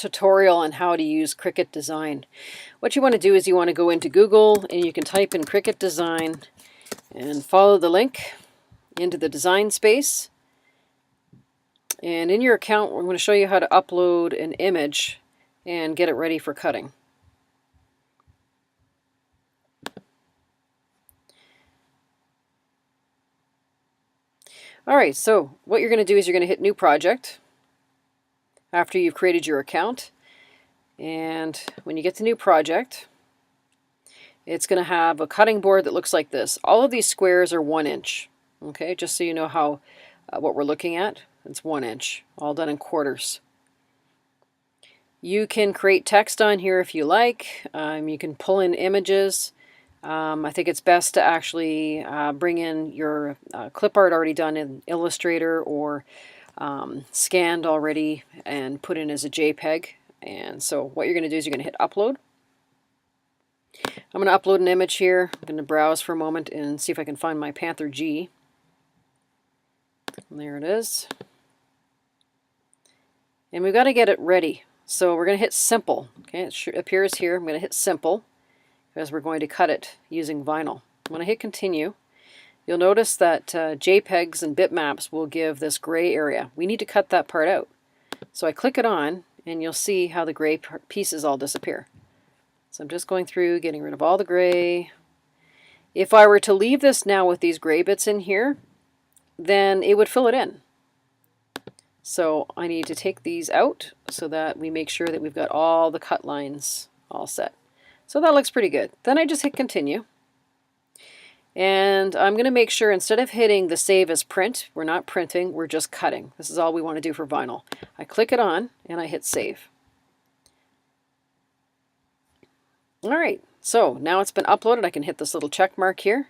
tutorial on how to use Cricut Design. What you want to do is you want to go into Google and you can type in Cricut Design and follow the link into the design space. And in your account, we're going to show you how to upload an image and get it ready for cutting. Alright, so what you're going to do is you're going to hit New Project after you've created your account. And when you get to New Project, it's going to have a cutting board that looks like this. All of these squares are 1 inch. Okay, just so you know how what we're looking at. It's 1 inch, all done in quarters. You can create text on here if you like. You can pull in images. I think it's best to actually bring in your clip art already done in Illustrator or scanned already and put in as a JPEG. And so what you're going to do is you're going to hit upload. I'm going to upload an image here. I'm going to browse for a moment and see if I can find my Panther G. And there it is. And we've got to get it ready. So we're going to hit simple. Okay, it appears here. I'm going to hit simple because we're going to cut it using vinyl. When I hit continue, you'll notice that JPEGs and bitmaps will give this gray area. We need to cut that part out. So I click it on and you'll see how the gray pieces all disappear. So I'm just going through getting rid of all the gray. If I were to leave this now with these gray bits in here, then it would fill it in. So I need to take these out so that we make sure that we've got all the cut lines all set. So that looks pretty good. Then I just hit continue. And I'm going to make sure instead of hitting the save as print, we're not printing, we're just cutting. This is all we want to do for vinyl. I click it on and I hit save. Alright, so now it's been uploaded. I can hit this little check mark here.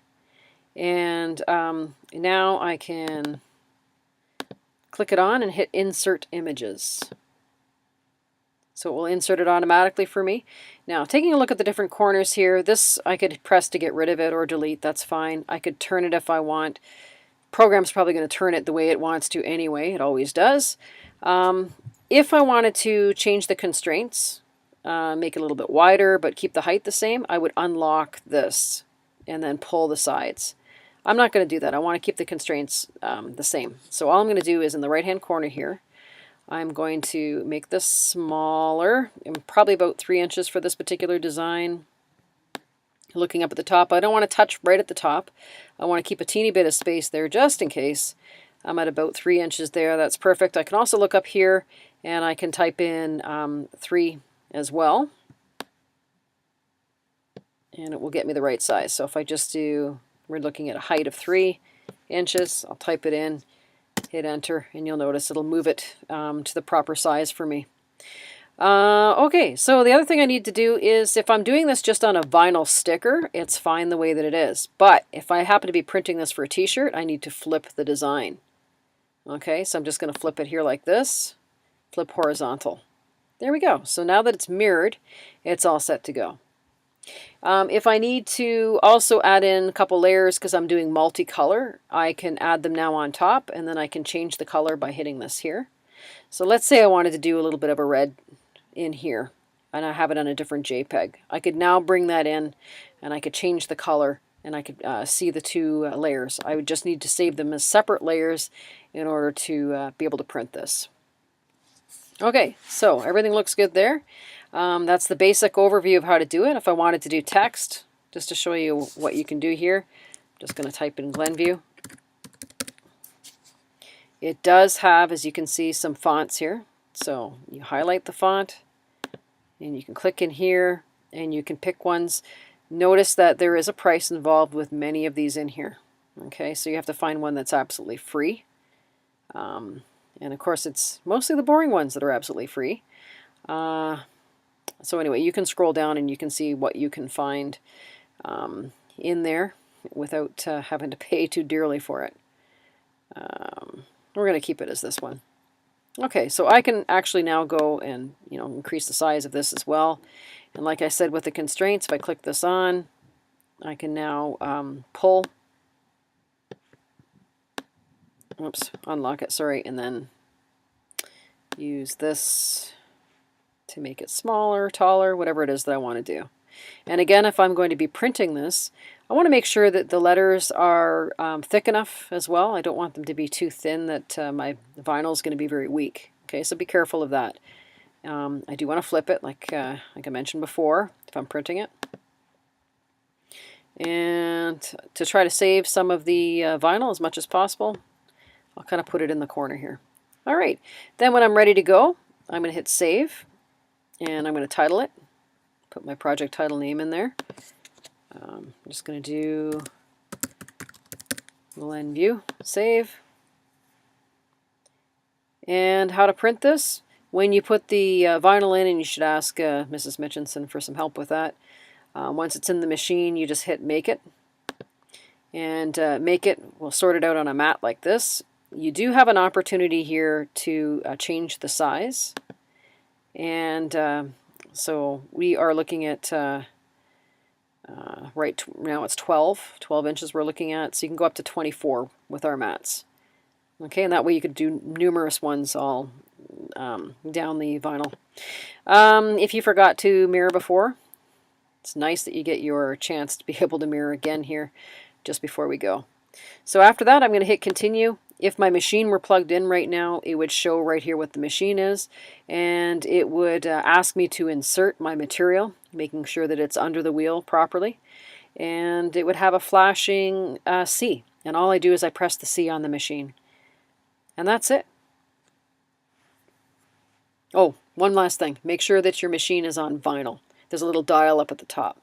And now I can click it on and hit insert images. So it will insert it automatically for me. Now, taking a look at the different corners here, this I could press to get rid of it or delete, that's fine. I could turn it if I want. Program's probably going to turn it the way it wants to anyway, it always does. If I wanted to change the constraints, make it a little bit wider but keep the height the same, I would unlock this and then pull the sides. I'm not going to do that. I want to keep the constraints the same. So all I'm going to do is in the right hand corner here, I'm going to make this smaller, probably about 3 inches for this particular design. Looking up at the top, I don't want to touch right at the top. I want to keep a teeny bit of space there just in case. I'm at about 3 inches there. That's perfect. I can also look up here and I can type in 3 as well. And it will get me the right size. So if I just do, we're looking at a height of 3 inches, I'll type it in. Hit enter and you'll notice it'll move it to the proper size for me. Okay, so the other thing I need to do is if I'm doing this just on a vinyl sticker, it's fine the way that it is. But if I happen to be printing this for a t-shirt, I need to flip the design. Okay, so I'm just going to flip it here like this. Flip horizontal. There we go. So now that it's mirrored, it's all set to go. If I need to also add in a couple layers because I'm doing multicolor, I can add them now on top and then I can change the color by hitting this here. So let's say I wanted to do a little bit of a red in here and I have it on a different JPEG. I could now bring that in and I could change the color and I could see the two layers. I would just need to save them as separate layers in order to be able to print this. Okay, so everything looks good there. That's the basic overview of how to do it. If I wanted to do text, just to show you what you can do here, I'm just going to type in Glenview. It does have, as you can see, some fonts here. So you highlight the font, and you can click in here, and you can pick ones. Notice that there is a price involved with many of these in here. Okay, so you have to find one that's absolutely free. And of course, it's mostly the boring ones that are absolutely free. So anyway, you can scroll down and you can see what you can find in there without having to pay too dearly for it. We're going to keep it as this one. Okay, so I can actually now go and increase the size of this as well. And like I said with the constraints, if I click this on, I can now pull. Oops, unlock it, sorry, and then use this to make it smaller, taller, whatever it is that I want to do. And again, if I'm going to be printing this, I want to make sure that the letters are thick enough as well. I don't want them to be too thin that my vinyl is going to be very weak. Okay, so be careful of that. I do want to flip it like I mentioned before if I'm printing it. And to try to save some of the vinyl as much as possible, I'll kind of put it in the corner here. All right, then when I'm ready to go, I'm going to hit save, and I'm going to title it. Put my project title name in there. I'm just going to do Blend View, save. And how to print this. When you put the vinyl in, and you should ask Mrs. Mitchinson for some help with that. Once it's in the machine, you just hit Make It. And Make It will sort it out on a mat like this. You do have an opportunity here to change the size. And so we are looking at, right now it's 12 inches we're looking at. So you can go up to 24 with our mats. Okay, and that way you could do numerous ones all down the vinyl. If you forgot to mirror before, it's nice that you get your chance to be able to mirror again here just before we go. So after that, I'm going to hit continue. If my machine were plugged in right now, it would show right here what the machine is, and it would ask me to insert my material, making sure that it's under the wheel properly, and it would have a flashing C, and all I do is I press the C on the machine, and that's it. Oh, one last thing. Make sure that your machine is on vinyl. There's a little dial up at the top.